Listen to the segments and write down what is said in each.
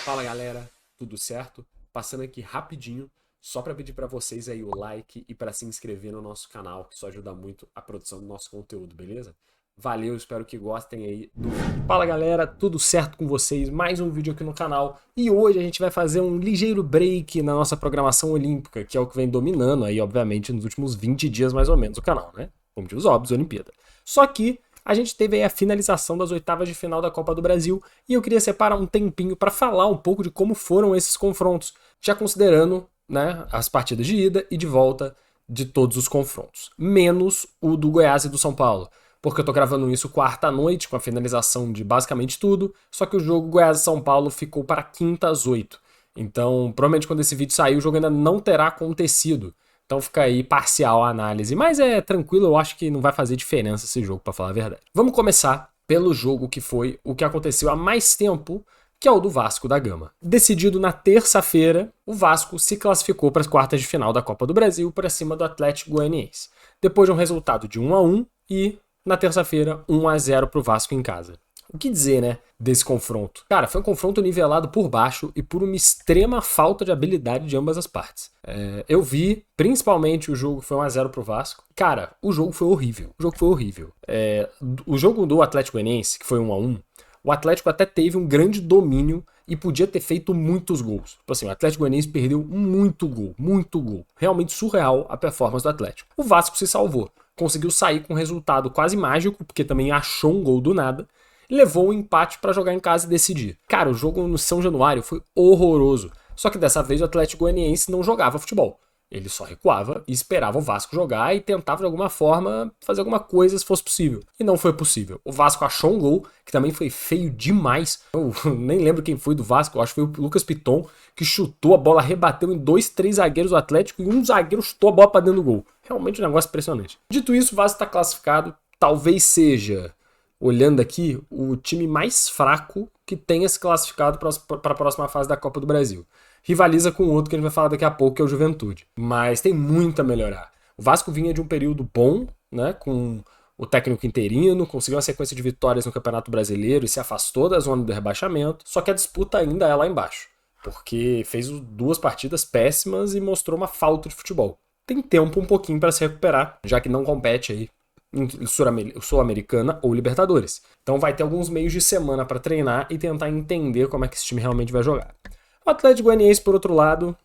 Fala galera, tudo certo? Passando aqui rapidinho, só para pedir para vocês aí o like e para se inscrever no nosso canal, que isso ajuda muito a produção do nosso conteúdo, beleza? Valeu, espero que gostem aí do vídeo. Fala galera, tudo certo com vocês? Mais um vídeo aqui no canal e hoje a gente vai fazer um ligeiro break na nossa programação olímpica, que é o que vem dominando aí, obviamente, nos últimos 20 dias mais ou menos o canal, né? Como diz os óbvios, Olimpíada. Só que a gente teve aí a finalização das oitavas de final da Copa do Brasil e eu queria separar um tempinho para falar um pouco de como foram esses confrontos, já considerando, né, as partidas de ida e de volta de todos os confrontos, menos o do Goiás e do São Paulo, porque eu tô gravando isso quarta à noite com a finalização de basicamente tudo, só que o jogo Goiás e São Paulo ficou para quinta às 8. Então, provavelmente quando esse vídeo sair, o jogo ainda não terá acontecido. Então fica aí parcial a análise, mas é tranquilo, eu acho que não vai fazer diferença esse jogo, pra falar a verdade. Vamos começar pelo jogo que foi o que aconteceu há mais tempo, que é o do Vasco da Gama. Decidido na terça-feira, o Vasco se classificou para as quartas de final da Copa do Brasil para cima do Atlético Goianiense, depois de um resultado de 1-1 e, na terça-feira, 1-0 pro Vasco em casa. O que dizer, né, desse confronto? Cara, foi um confronto nivelado por baixo e por uma extrema falta de habilidade de ambas as partes. Eu vi, principalmente, o jogo que foi 1-0 pro Vasco. Cara, o jogo foi horrível. O jogo foi horrível. O jogo do Atlético Goianiense, que foi 1-1, o Atlético até teve um grande domínio e podia ter feito muitos gols. Tipo assim, o Atlético Goianiense perdeu muito gol, muito gol. Realmente surreal a performance do Atlético. O Vasco se salvou. Conseguiu sair com um resultado quase mágico, porque também achou um gol do nada. Levou o empate para jogar em casa e decidir. Cara, o jogo no São Januário foi horroroso. Só que dessa vez o Atlético Goianiense não jogava futebol. Ele só recuava e esperava o Vasco jogar e tentava de alguma forma fazer alguma coisa se fosse possível. E não foi possível. O Vasco achou um gol, que também foi feio demais. Eu nem lembro quem foi do Vasco, eu acho que foi o Lucas Piton, que chutou a bola, rebateu em 2, 3 zagueiros do Atlético e um zagueiro chutou a bola para dentro do gol. Realmente um negócio impressionante. Dito isso, o Vasco está classificado. Talvez seja, olhando aqui, o time mais fraco que tenha se classificado para a próxima fase da Copa do Brasil. Rivaliza com outro que a gente vai falar daqui a pouco, que é o Juventude. Mas tem muito a melhorar. O Vasco vinha de um período bom, né, com o técnico interino, conseguiu uma sequência de vitórias no Campeonato Brasileiro e se afastou da zona do rebaixamento, só que a disputa ainda é lá embaixo, porque fez 2 partidas péssimas e mostrou uma falta de futebol. Tem tempo um pouquinho para se recuperar, já que não compete aí Sul-Americana ou Libertadores. Então vai ter alguns meios de semana para treinar e tentar entender como é que esse time realmente vai jogar. O Atlético Goianiense, por outro lado,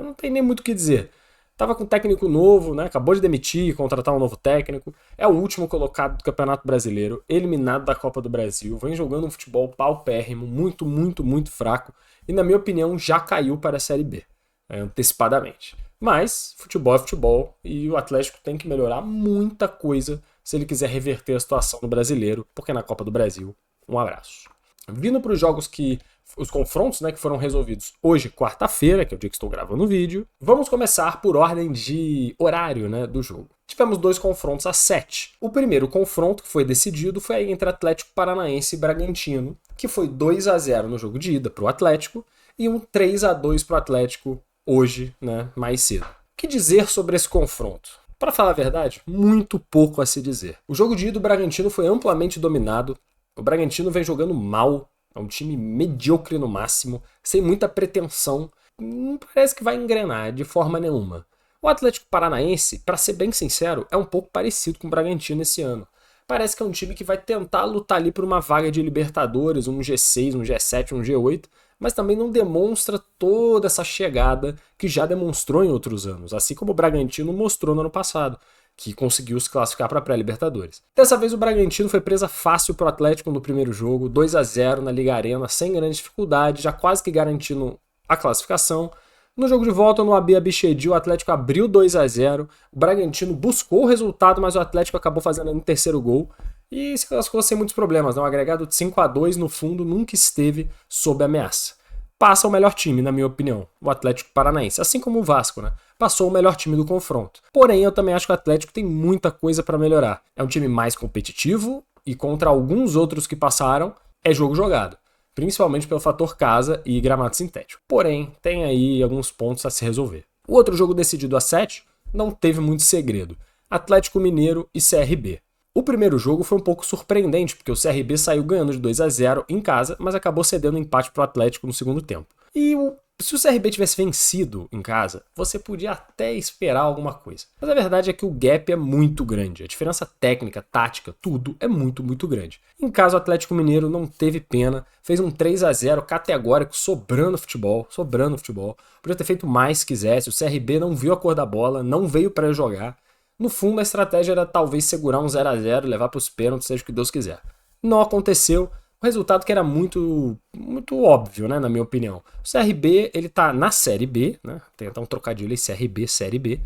não tem nem muito o que dizer. Tava com um técnico novo, né? Acabou de demitir e contratar um novo técnico. É o último colocado do Campeonato Brasileiro, eliminado da Copa do Brasil. Vem jogando um futebol paupérrimo, muito, muito, muito fraco. E, na minha opinião, já caiu para a Série B, antecipadamente. Mas futebol é futebol e o Atlético tem que melhorar muita coisa se ele quiser reverter a situação no Brasileiro, porque na Copa do Brasil, um abraço. Vindo para os confrontos, né, que foram resolvidos hoje, quarta-feira, que é o dia que estou gravando o vídeo, vamos começar por ordem de horário, né, do jogo. Tivemos 2 confrontos às 7. O primeiro confronto que foi decidido foi entre Atlético Paranaense e Bragantino, que foi 2-0 no jogo de ida para o Atlético e um 3-2 para o Atlético hoje, né, mais cedo. O que dizer sobre esse confronto? Para falar a verdade, muito pouco a se dizer. O jogo de ida do Bragantino foi amplamente dominado. O Bragantino vem jogando mal, é um time medíocre no máximo, sem muita pretensão, não parece que vai engrenar de forma nenhuma. O Atlético Paranaense, para ser bem sincero, é um pouco parecido com o Bragantino esse ano. Parece que é um time que vai tentar lutar ali por uma vaga de Libertadores, um G6, um G7, um G8, mas também não demonstra toda essa chegada que já demonstrou em outros anos, assim como o Bragantino mostrou no ano passado, que conseguiu se classificar para a pré-Libertadores. Dessa vez o Bragantino foi presa fácil para o Atlético no primeiro jogo, 2-0 na Liga Arena, sem grande dificuldade, já quase que garantindo a classificação. No jogo de volta no Abi Abichedi, o Atlético abriu 2-0, o Bragantino buscou o resultado, mas o Atlético acabou fazendo no terceiro gol e se classificou sem muitos problemas. Um agregado de 5-2 no fundo nunca esteve sob ameaça. Passa o melhor time, na minha opinião, o Atlético Paranaense, assim como o Vasco, né? Passou o melhor time do confronto. Porém, eu também acho que o Atlético tem muita coisa para melhorar. É um time mais competitivo e contra alguns outros que passaram, é jogo jogado. Principalmente pelo fator casa e gramado sintético. Porém, tem aí alguns pontos a se resolver. O outro jogo decidido às 7 não teve muito segredo. Atlético Mineiro e CRB. O primeiro jogo foi um pouco surpreendente, porque o CRB saiu ganhando de 2-0 em casa, mas acabou cedendo um empate para o Atlético no segundo tempo. Se o CRB tivesse vencido em casa, você podia até esperar alguma coisa. Mas a verdade é que o gap é muito grande. A diferença técnica, tática, tudo é muito, muito grande. Em casa, o Atlético Mineiro não teve pena, fez um 3-0 categórico, sobrando futebol. Podia ter feito mais se quisesse. O CRB não viu a cor da bola, não veio para jogar. No fundo, a estratégia era talvez segurar um 0-0, levar para os pênaltis, seja o que Deus quiser. Não aconteceu. O resultado que era muito óbvio, né, na minha opinião. O CRB, ele tá na Série B, né, tem até um trocadilho aí, CRB, Série B,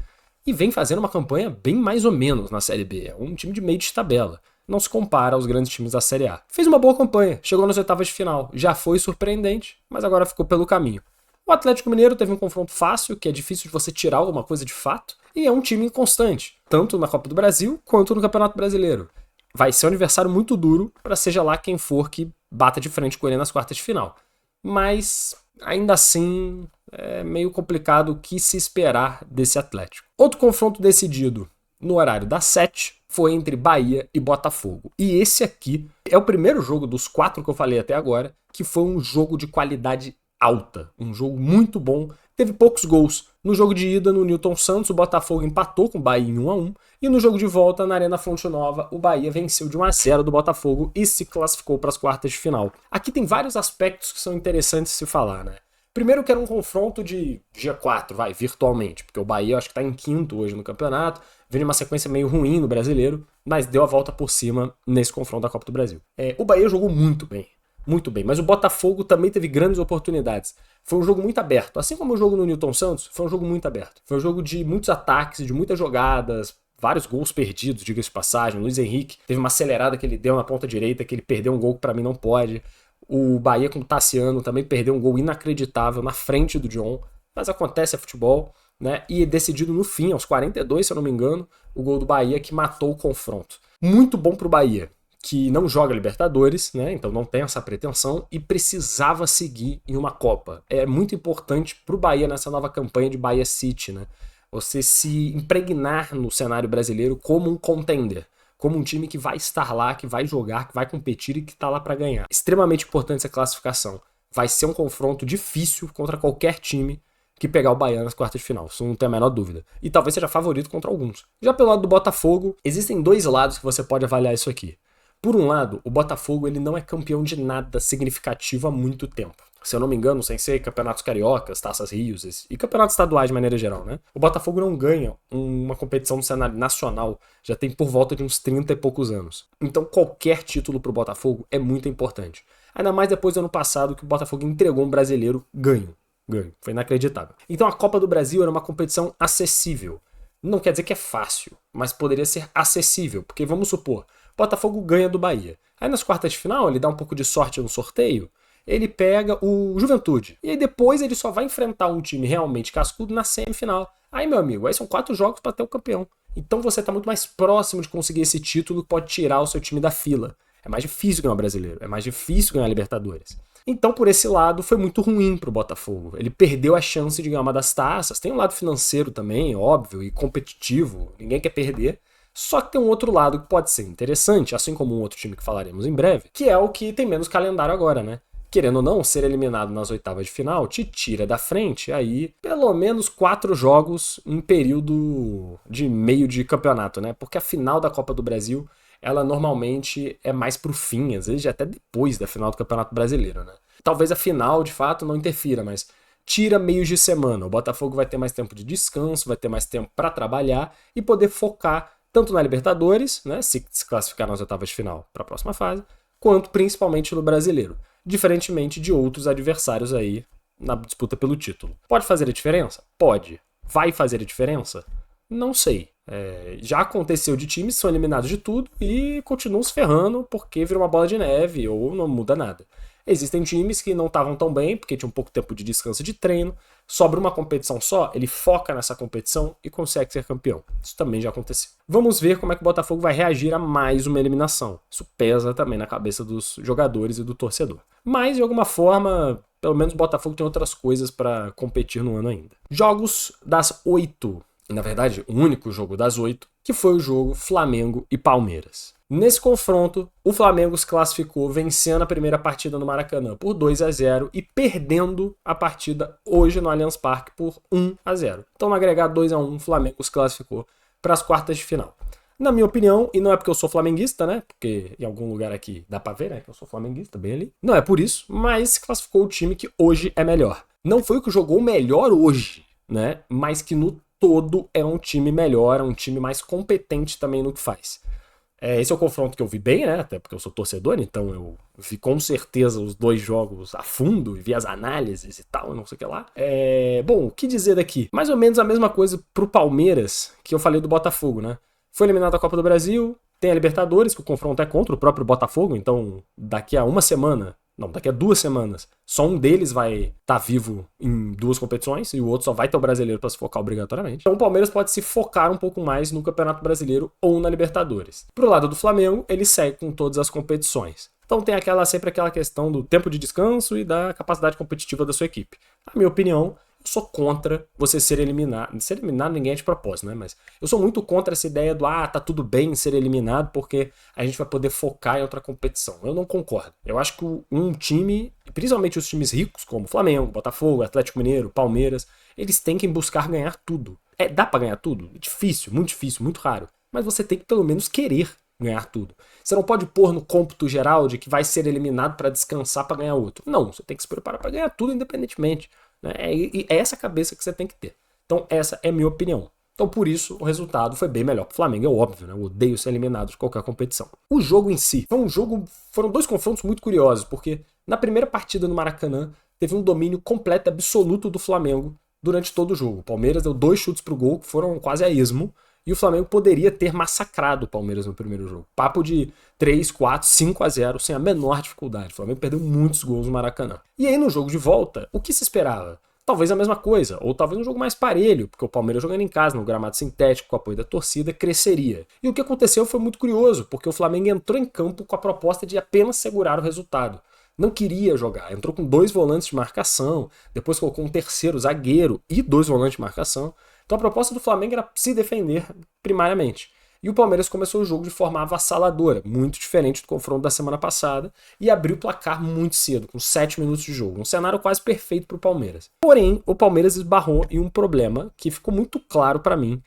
e vem fazendo uma campanha bem mais ou menos na Série B. É um time de meio de tabela. Não se compara aos grandes times da Série A. Fez uma boa campanha, chegou nas oitavas de final. Já foi surpreendente, mas agora ficou pelo caminho. O Atlético Mineiro teve um confronto fácil, que é difícil de você tirar alguma coisa de fato, e é um time inconstante, tanto na Copa do Brasil quanto no Campeonato Brasileiro. Vai ser um adversário muito duro para seja lá quem for que bata de frente com ele nas quartas de final. Mas, ainda assim, é meio complicado o que se esperar desse Atlético. Outro confronto decidido no horário das 7 foi entre Bahia e Botafogo. E esse aqui é o primeiro jogo dos 4 que eu falei até agora, que foi um jogo de qualidade alta. Um jogo muito bom. Teve poucos gols. No jogo de ida, no Newton Santos, o Botafogo empatou com o Bahia em 1-1. E no jogo de volta, na Arena Fonte Nova, o Bahia venceu de 1-0 do Botafogo e se classificou para as quartas de final. Aqui tem vários aspectos que são interessantes de se falar, né? Primeiro que era um confronto de G4, virtualmente, porque o Bahia eu acho que está em quinto hoje no campeonato, vem uma sequência meio ruim no Brasileiro, mas deu a volta por cima nesse confronto da Copa do Brasil. O Bahia jogou muito bem, mas o Botafogo também teve grandes oportunidades. Foi um jogo muito aberto, assim como o jogo no Newton Santos, foi um jogo muito aberto. Foi um jogo de muitos ataques, de muitas jogadas, vários gols perdidos, diga-se de passagem. O Luiz Henrique teve uma acelerada que ele deu na ponta direita, que ele perdeu um gol que pra mim não pode. O Bahia com o Tassiano também perdeu um gol inacreditável na frente do John, mas acontece, é futebol, né? E decidido no fim, aos 42, se eu não me engano, o gol do Bahia que matou o confronto. Muito bom pro Bahia, que não joga Libertadores, né? Então não tem essa pretensão e precisava seguir em uma Copa. É muito importante pro Bahia nessa nova campanha de Bahia City, né? Você se impregnar no cenário brasileiro como um contender, como um time que vai estar lá, que vai jogar, que vai competir e que está lá para ganhar. Extremamente importante essa classificação. Vai ser um confronto difícil contra qualquer time que pegar o Bahia nas quartas de final, isso não tem a menor dúvida. E talvez seja favorito contra alguns. Já pelo lado do Botafogo, existem dois lados que você pode avaliar isso aqui. Por um lado, o Botafogo ele não é campeão de nada significativo há muito tempo. Se eu não me engano, sem ser campeonatos cariocas, taças rios e campeonatos estaduais de maneira geral, né? O Botafogo não ganha uma competição no cenário nacional já tem por volta de uns 30 e poucos anos. Então qualquer título pro Botafogo é muito importante. Ainda mais depois do ano passado que o Botafogo entregou um brasileiro ganho. Foi inacreditável. Então a Copa do Brasil era uma competição acessível. Não quer dizer que é fácil, mas poderia ser acessível, porque vamos supor, Botafogo ganha do Bahia. Aí nas quartas de final ele dá um pouco de sorte no sorteio, ele pega o Juventude. E aí depois ele só vai enfrentar um time realmente cascudo na semifinal. Aí, meu amigo, aí são 4 jogos para ter o campeão. Então você tá muito mais próximo de conseguir esse título que pode tirar o seu time da fila. É mais difícil ganhar o Brasileiro, é mais difícil ganhar a Libertadores. Então, por esse lado, foi muito ruim pro Botafogo. Ele perdeu a chance de ganhar uma das taças. Tem um lado financeiro também, óbvio, e competitivo. Ninguém quer perder. Só que tem um outro lado que pode ser interessante, assim como um outro time que falaremos em breve, que é o que tem menos calendário agora, né? Querendo ou não, ser eliminado nas oitavas de final te tira da frente aí pelo menos 4 jogos em período de meio de campeonato, né? Porque a final da Copa do Brasil, ela normalmente é mais pro fim, às vezes até depois da final do Campeonato Brasileiro, né? Talvez a final, de fato, não interfira, mas tira meios de semana. O Botafogo vai ter mais tempo de descanso, vai ter mais tempo para trabalhar e poder focar tanto na Libertadores, né? Se classificar nas oitavas de final para a próxima fase, quanto principalmente no Brasileiro. Diferentemente de outros adversários aí na disputa pelo título. Pode fazer a diferença? Pode. Vai fazer a diferença? Não sei. Já aconteceu de times que são eliminados de tudo e continuam se ferrando porque vira uma bola de neve ou não muda nada. Existem times que não estavam tão bem porque tinham pouco tempo de descanso de treino, sobra uma competição só, ele foca nessa competição e consegue ser campeão. Isso também já aconteceu. Vamos ver como é que o Botafogo vai reagir a mais uma eliminação. Isso pesa também na cabeça dos jogadores e do torcedor. Mas, de alguma forma, pelo menos o Botafogo tem outras coisas para competir no ano ainda. Jogos das 8. Na verdade, o único jogo das 8, que foi o jogo Flamengo e Palmeiras. Nesse confronto, o Flamengo se classificou vencendo a primeira partida no Maracanã por 2-0 e perdendo a partida hoje no Allianz Parque por 1-0. Então, no agregado 2-1, o Flamengo se classificou para as quartas de final. Na minha opinião, e não é porque eu sou flamenguista, né? Porque em algum lugar aqui dá pra ver, né? Que eu sou flamenguista, bem ali. Não é por isso, mas se classificou o time que hoje é melhor. Não foi o que jogou melhor hoje, né? Mas que no todo é um time melhor, é um time mais competente também no que faz. Esse é o confronto que eu vi bem, né? Até porque eu sou torcedor, então eu vi com certeza os dois jogos a fundo, vi as análises e tal, não sei o que lá. Bom, o que dizer daqui? Mais ou menos a mesma coisa pro Palmeiras que eu falei do Botafogo, né? Foi eliminado da Copa do Brasil, tem a Libertadores, que o confronto é contra o próprio Botafogo, então daqui a 2 semanas, só um deles vai estar vivo em 2 competições e o outro só vai ter o brasileiro para se focar obrigatoriamente. Então o Palmeiras pode se focar um pouco mais no Campeonato Brasileiro ou na Libertadores. Pro lado do Flamengo, ele segue com todas as competições. Então tem sempre aquela questão do tempo de descanso e da capacidade competitiva da sua equipe. Na minha opinião, eu sou contra você ser eliminado. Ser eliminado ninguém é de propósito, né? Mas eu sou muito contra essa ideia do tá tudo bem ser eliminado porque a gente vai poder focar em outra competição. Eu não concordo. Eu acho que um time, principalmente os times ricos como Flamengo, Botafogo, Atlético Mineiro, Palmeiras, eles têm que buscar ganhar tudo. Dá pra ganhar tudo? É difícil, muito raro. Mas você tem que pelo menos querer ganhar tudo. Você não pode pôr no cômputo geral de que vai ser eliminado para descansar para ganhar outro. Não, você tem que se preparar para ganhar tudo independentemente. É essa cabeça que você tem que ter. Então essa é a minha opinião. Então por isso o resultado foi bem melhor pro Flamengo, é óbvio, né? Eu odeio ser eliminado de qualquer competição. O jogo em si, foram 2 confrontos muito curiosos, porque na primeira partida no Maracanã teve um domínio completo, absoluto do Flamengo durante todo o jogo. O Palmeiras deu 2 chutes pro gol, que foram quase a esmo, e o Flamengo poderia ter massacrado o Palmeiras no primeiro jogo. Papo de 3, 4, 5-0 sem a menor dificuldade. O Flamengo perdeu muitos gols no Maracanã. E aí no jogo de volta, o que se esperava? Talvez a mesma coisa, ou talvez um jogo mais parelho, porque o Palmeiras jogando em casa, no gramado sintético, com o apoio da torcida, cresceria. E o que aconteceu foi muito curioso, porque o Flamengo entrou em campo com a proposta de apenas segurar o resultado. Não queria jogar, entrou com 2 volantes de marcação, depois colocou um terceiro zagueiro e 2 volantes de marcação. Então a proposta do Flamengo era se defender primariamente. E o Palmeiras começou o jogo de forma avassaladora, muito diferente do confronto da semana passada, e abriu o placar muito cedo, com 7 minutos de jogo. Um cenário quase perfeito para o Palmeiras. Porém, o Palmeiras esbarrou em um problema que ficou muito claro para mim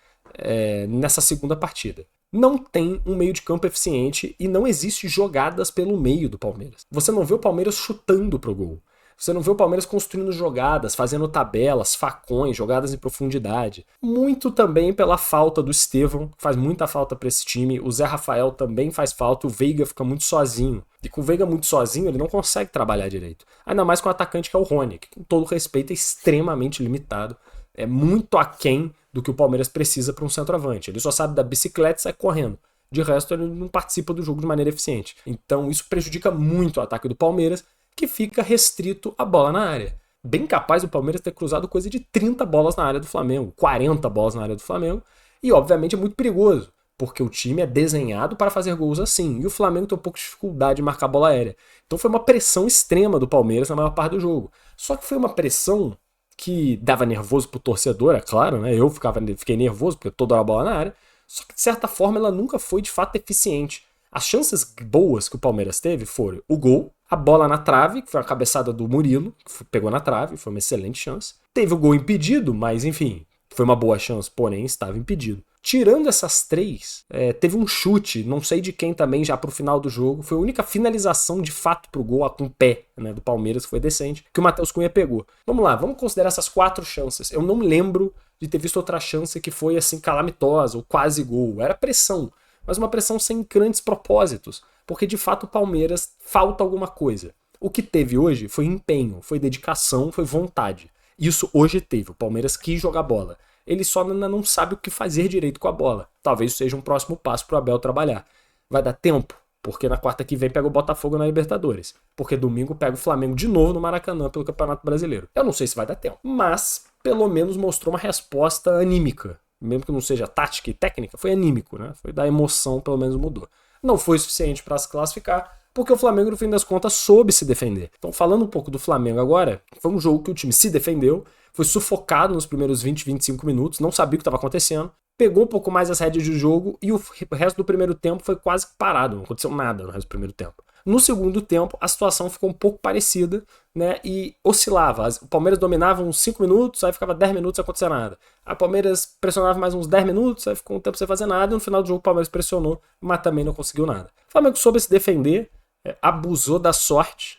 nessa segunda partida. Não tem um meio de campo eficiente e não existe jogadas pelo meio do Palmeiras. Você não vê o Palmeiras chutando pro gol. Você não vê o Palmeiras construindo jogadas, fazendo tabelas, facões, jogadas em profundidade. Muito também pela falta do Estevão, que faz muita falta para esse time. O Zé Rafael também faz falta, o Veiga fica muito sozinho. E com o Veiga muito sozinho, ele não consegue trabalhar direito. Ainda mais com o atacante que é o Rony, que com todo respeito é extremamente limitado. É muito aquém do que o Palmeiras precisa para um centroavante. Ele só sabe da bicicleta e sai correndo. De resto, ele não participa do jogo de maneira eficiente. Então isso prejudica muito o ataque do Palmeiras, que fica restrito à bola na área. Bem capaz o Palmeiras ter cruzado coisa de 30 bolas na área do Flamengo, 40 bolas na área do Flamengo, e obviamente é muito perigoso, porque o time é desenhado para fazer gols assim, e o Flamengo tem um pouco de dificuldade de marcar bola aérea. Então foi uma pressão extrema do Palmeiras na maior parte do jogo. Só que foi uma pressão que dava nervoso pro torcedor, é claro, né? Eu fiquei nervoso porque toda hora a bola na área, só que de certa forma ela nunca foi de fato eficiente. As chances boas que o Palmeiras teve foram o gol, a bola na trave, que foi a cabeçada do Murilo, que pegou na trave, foi uma excelente chance. Teve o gol impedido, mas enfim, foi uma boa chance, porém estava impedido. Tirando essas 3, teve um chute, não sei de quem também, já pro final do jogo. Foi a única finalização de fato pro gol com o pé, né, do Palmeiras, que foi decente, que o Matheus Cunha pegou. Vamos lá, vamos considerar essas 4 chances. Eu não lembro de ter visto outra chance que foi assim calamitosa, ou quase gol. Era pressão, mas uma pressão sem grandes propósitos, porque de fato o Palmeiras falta alguma coisa. O que teve hoje foi empenho, foi dedicação, foi vontade. Isso hoje teve, o Palmeiras quis jogar bola. Ele só ainda não sabe o que fazer direito com a bola. Talvez seja um próximo passo para o Abel trabalhar. Vai dar tempo, porque na quarta que vem pega o Botafogo na Libertadores. Porque domingo pega o Flamengo de novo no Maracanã pelo Campeonato Brasileiro. Eu não sei se vai dar tempo, mas pelo menos mostrou uma resposta anímica. Mesmo que não seja tática e técnica, foi anímico, né? Foi da emoção, pelo menos mudou. Não foi suficiente para se classificar, porque o Flamengo, no fim das contas, soube se defender. Então, falando um pouco do Flamengo agora, foi um jogo que o time se defendeu, foi sufocado nos primeiros 20, 25 minutos, não sabia o que estava acontecendo, pegou um pouco mais as rédeas de jogo e o resto do primeiro tempo foi quase parado, não aconteceu nada no resto do primeiro tempo. No segundo tempo, a situação ficou um pouco parecida, né, e oscilava. O Palmeiras dominava uns 5 minutos, aí ficava 10 minutos sem acontecer nada. A Palmeiras pressionava mais uns 10 minutos, aí ficou um tempo sem fazer nada, e no final do jogo o Palmeiras pressionou, mas também não conseguiu nada. O Flamengo soube se defender, abusou da sorte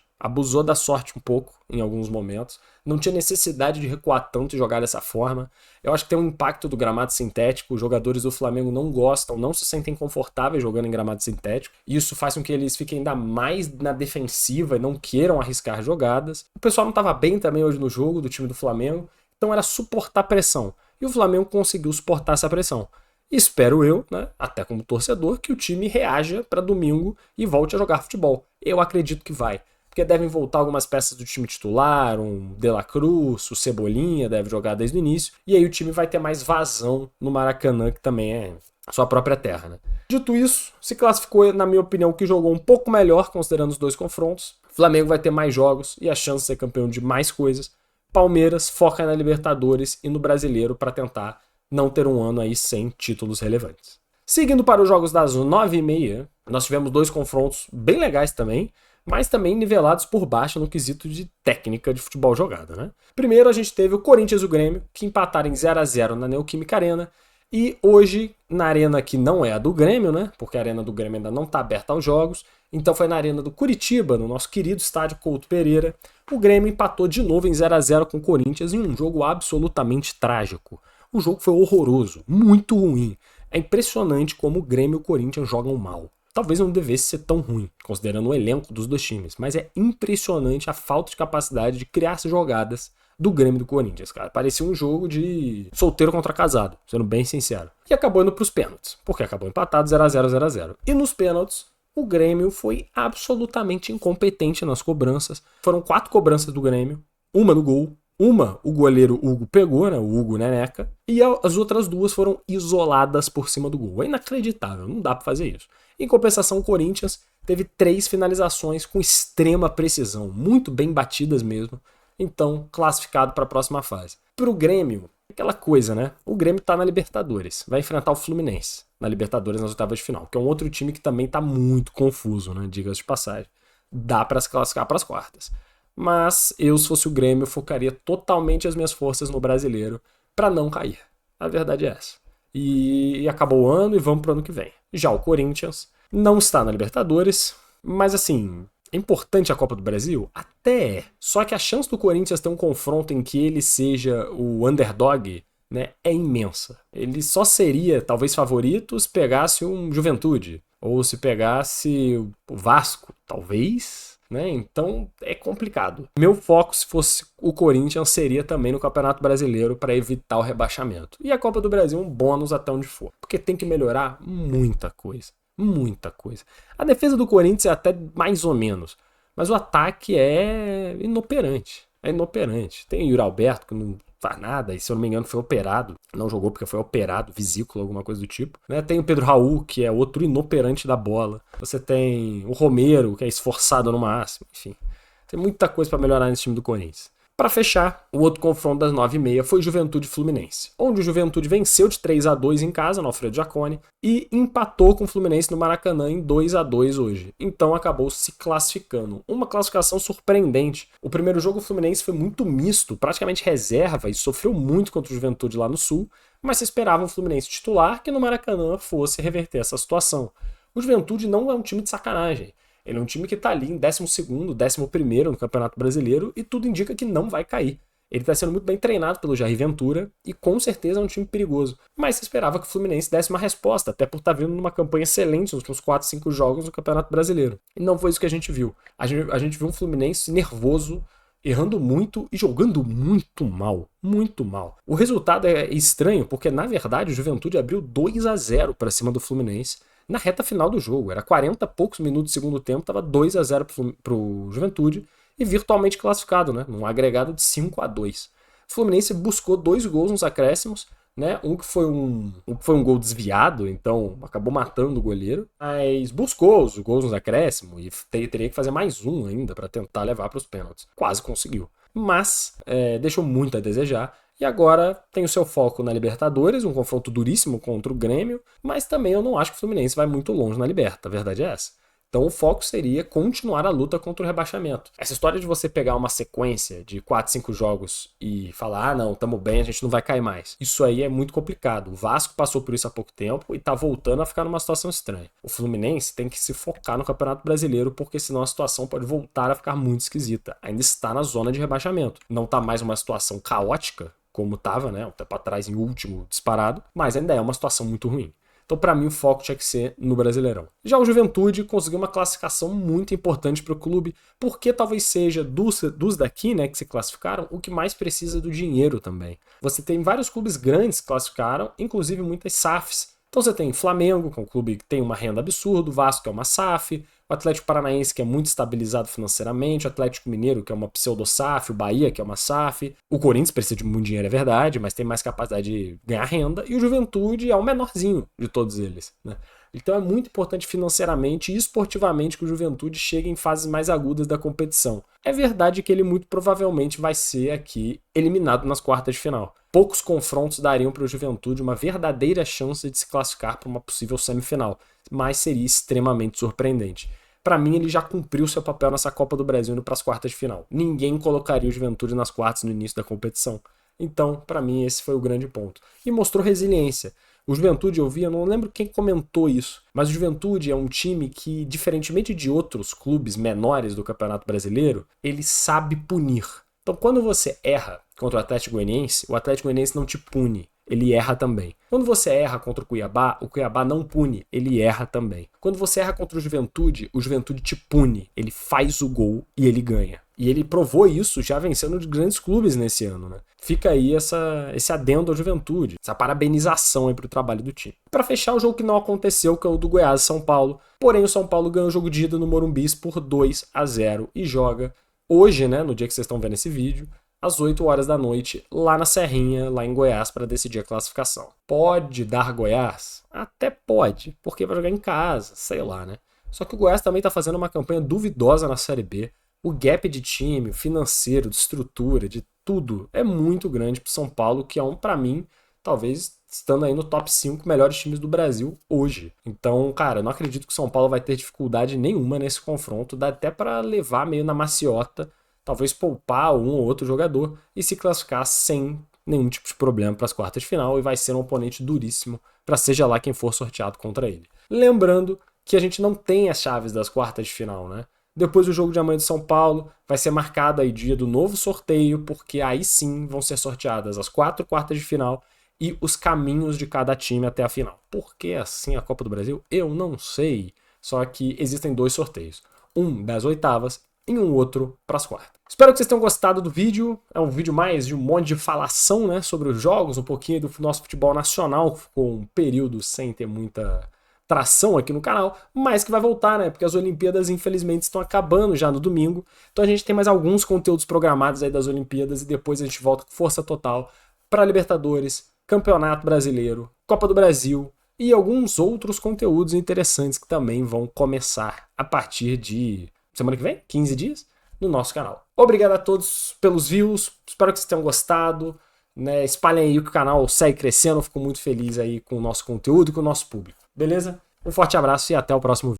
um pouco em alguns momentos. Não tinha necessidade de recuar tanto e jogar dessa forma. Eu acho que tem um impacto do gramado sintético. Os jogadores do Flamengo não gostam, não se sentem confortáveis jogando em gramado sintético. Isso faz com que eles fiquem ainda mais na defensiva e não queiram arriscar jogadas. O pessoal não estava bem também hoje no jogo do time do Flamengo, então era suportar pressão. E o Flamengo conseguiu suportar essa pressão. Espero eu, né, até como torcedor, que o time reaja para domingo e volte a jogar futebol. Eu acredito que vai. Porque devem voltar algumas peças do time titular, um De La Cruz, o Cebolinha deve jogar desde o início, e aí o time vai ter mais vazão no Maracanã, que também é sua própria terra, né? Dito isso, se classificou, na minha opinião, que jogou um pouco melhor, considerando os dois confrontos. Flamengo vai ter mais jogos e a chance de ser campeão de mais coisas. Palmeiras foca na Libertadores e no Brasileiro para tentar não ter um ano aí sem títulos relevantes. Seguindo para os jogos das 9h30, nós tivemos dois confrontos bem legais também, mas também nivelados por baixo no quesito de técnica de futebol jogado, né? Primeiro a gente teve o Corinthians e o Grêmio, que empataram em 0x0 na Neoquímica Arena, e hoje, na arena que não é a do Grêmio, né? Porque a arena do Grêmio ainda não está aberta aos jogos, então foi na arena do Curitiba, no nosso querido estádio Couto Pereira, o Grêmio empatou de novo em 0x0 com o Corinthians em um jogo absolutamente trágico. O jogo foi horroroso, muito ruim. É impressionante como o Grêmio e o Corinthians jogam mal. Talvez não devesse ser tão ruim, considerando o elenco dos dois times, mas é impressionante a falta de capacidade de criar jogadas do Grêmio e do Corinthians, cara. Parecia um jogo de solteiro contra casado, sendo bem sincero. E acabou indo pros pênaltis, porque acabou empatado 0x0, 0x0. E nos pênaltis, o Grêmio foi absolutamente incompetente nas cobranças. Foram 4 cobranças do Grêmio, uma no gol, uma o goleiro Hugo pegou, né, o Hugo Neneca, e as outras 2 foram isoladas por cima do gol. É inacreditável, não dá pra fazer isso. Em compensação, o Corinthians teve 3 finalizações com extrema precisão, muito bem batidas mesmo, então classificado para a próxima fase. Para o Grêmio, aquela coisa, né? O Grêmio tá na Libertadores, vai enfrentar o Fluminense na Libertadores nas oitavas de final, que é um outro time que também tá muito confuso, né? Diga-se de passagem. Dá para se classificar para as quartas. Mas eu, se fosse o Grêmio, focaria totalmente as minhas forças no Brasileiro para não cair. A verdade é essa. E acabou o ano e vamos pro ano que vem. Já o Corinthians não está na Libertadores, mas assim, é importante a Copa do Brasil? Até é. Só que a chance do Corinthians ter um confronto em que ele seja o underdog, né, é imensa. Ele só seria, talvez, favorito se pegasse um Juventude, ou se pegasse o Vasco, talvez, né? Então é complicado. Meu foco, se fosse o Corinthians, seria também no Campeonato Brasileiro para evitar o rebaixamento. E a Copa do Brasil um bônus até onde for, porque tem que melhorar muita coisa. Muita coisa. A defesa do Corinthians é até mais ou menos, mas o ataque é inoperante. É inoperante. Tem o Yuri Alberto, que não faz nada, e se eu não me engano foi operado. Não jogou porque foi operado, vesícula, alguma coisa do tipo. Né? Tem o Pedro Raul, que é outro inoperante da bola. Você tem o Romero, que é esforçado no máximo. Enfim, tem muita coisa para melhorar nesse time do Corinthians. Para fechar, o outro confronto das 9h30 foi Juventude Fluminense, onde o Juventude venceu de 3x2 em casa, no Alfredo Jaconi, e empatou com o Fluminense no Maracanã em 2x2 hoje. Então acabou se classificando. Uma classificação surpreendente. O primeiro jogo o Fluminense foi muito misto, praticamente reserva, e sofreu muito contra o Juventude lá no Sul, mas se esperava um Fluminense titular que no Maracanã fosse reverter essa situação. O Juventude não é um time de sacanagem. Ele é um time que está ali em 12º, 11º no Campeonato Brasileiro e tudo indica que não vai cair. Ele está sendo muito bem treinado pelo Jair Ventura e com certeza é um time perigoso. Mas se esperava que o Fluminense desse uma resposta, até por estar vindo numa campanha excelente nos últimos 4, 5 jogos no Campeonato Brasileiro. E não foi isso que a gente viu. A gente viu um Fluminense nervoso, errando muito e jogando muito mal. Muito mal. O resultado é estranho porque, na verdade, o Juventude abriu 2x0 para cima do Fluminense na reta final do jogo. Era 40 e poucos minutos do segundo tempo, estava 2x0 pro Juventude e virtualmente classificado, né? Num agregado de 5x2. O Fluminense buscou 2 gols nos acréscimos, né? Um que foi um gol desviado, então acabou matando o goleiro, mas buscou os gols nos acréscimos e teria que fazer mais um ainda para tentar levar para os pênaltis. Quase conseguiu. Mas deixou muito a desejar E agora tem o seu foco na Libertadores, um confronto duríssimo contra o Grêmio, mas também eu não acho que o Fluminense vai muito longe na Liberta, a verdade é essa. Então o foco seria continuar a luta contra o rebaixamento. Essa história de você pegar uma sequência de 4, 5 jogos e falar, ah não, tamo bem, a gente não vai cair mais. Isso aí é muito complicado. O Vasco passou por isso há pouco tempo e tá voltando a ficar numa situação estranha. O Fluminense tem que se focar no Campeonato Brasileiro, porque senão a situação pode voltar a ficar muito esquisita. Ainda está na zona de rebaixamento. Não tá mais uma situação caótica, como estava, né, um tempo atrás em último disparado, mas ainda é uma situação muito ruim. Então, para mim, o foco tinha que ser no Brasileirão. Já o Juventude conseguiu uma classificação muito importante para o clube, porque talvez seja dos daqui, né, que se classificaram, o que mais precisa do dinheiro também. Você tem vários clubes grandes que classificaram, inclusive muitas SAFs. Então você tem Flamengo, que é um clube que tem uma renda absurda, o Vasco, que é uma SAF, o Atlético Paranaense, que é muito estabilizado financeiramente, o Atlético Mineiro, que é uma pseudo-SAF, o Bahia, que é uma SAF, o Corinthians precisa de muito dinheiro, é verdade, mas tem mais capacidade de ganhar renda, e o Juventude é o menorzinho de todos eles, né? Então é muito importante financeiramente e esportivamente que o Juventude chegue em fases mais agudas da competição. É verdade que ele muito provavelmente vai ser aqui eliminado nas quartas de final. Poucos confrontos dariam para o Juventude uma verdadeira chance de se classificar para uma possível semifinal, mas seria extremamente surpreendente. Para mim, ele já cumpriu seu papel nessa Copa do Brasil indo para as quartas de final. Ninguém colocaria o Juventude nas quartas no início da competição. Então, para mim, esse foi o grande ponto. E mostrou resiliência. O Juventude, eu vi, eu não lembro quem comentou isso, mas o Juventude é um time que, diferentemente de outros clubes menores do Campeonato Brasileiro, ele sabe punir. Então, quando você erra contra o Atlético Goianiense não te pune, ele erra também. Quando você erra contra o Cuiabá não pune, ele erra também. Quando você erra contra o Juventude te pune, ele faz o gol e ele ganha. E ele provou isso já vencendo de grandes clubes nesse ano, né? Fica aí esse adendo ao Juventude, essa parabenização aí pro trabalho do time. Para fechar, o jogo que não aconteceu, que é o do Goiás e São Paulo. Porém, o São Paulo ganhou o jogo de ida no Morumbi por 2-0 e joga hoje, né, no dia que vocês estão vendo esse vídeo, às 8 horas da noite, lá na Serrinha, lá em Goiás, para decidir a classificação. Pode dar Goiás? Até pode, porque vai jogar em casa, sei lá, né? Só que o Goiás também está fazendo uma campanha duvidosa na Série B. O gap de time, financeiro, de estrutura, de tudo, é muito grande para São Paulo, que é para mim, talvez estando aí no top 5 melhores times do Brasil hoje. Então, cara, eu não acredito que o São Paulo vai ter dificuldade nenhuma nesse confronto, dá até para levar meio na maciota, talvez poupar um ou outro jogador e se classificar sem nenhum tipo de problema para as quartas de final, e vai ser um oponente duríssimo para seja lá quem for sorteado contra ele. Lembrando que a gente não tem as chaves das quartas de final, né? Depois do jogo de amanhã de São Paulo, vai ser marcado aí dia do novo sorteio, porque aí sim vão ser sorteadas as 4 quartas de final e os caminhos de cada time até a final. Por que assim a Copa do Brasil? Eu não sei. Só que existem 2 sorteios. Um das oitavas e um outro para as quartas. Espero que vocês tenham gostado do vídeo. É um vídeo mais de um monte de falação, né, sobre os jogos, um pouquinho do nosso futebol nacional, que ficou um período sem ter muita tração aqui no canal, mas que vai voltar, né? Porque as Olimpíadas, infelizmente, estão acabando já no domingo. Então a gente tem mais alguns conteúdos programados aí das Olimpíadas e depois a gente volta com força total para Libertadores, Campeonato Brasileiro, Copa do Brasil e alguns outros conteúdos interessantes que também vão começar a partir de semana que vem, 15 dias, no nosso canal. Obrigado a todos pelos views, espero que vocês tenham gostado, né? Espalhem aí que o canal segue crescendo, eu fico muito feliz aí com o nosso conteúdo e com o nosso público. Beleza? Um forte abraço e até o próximo vídeo.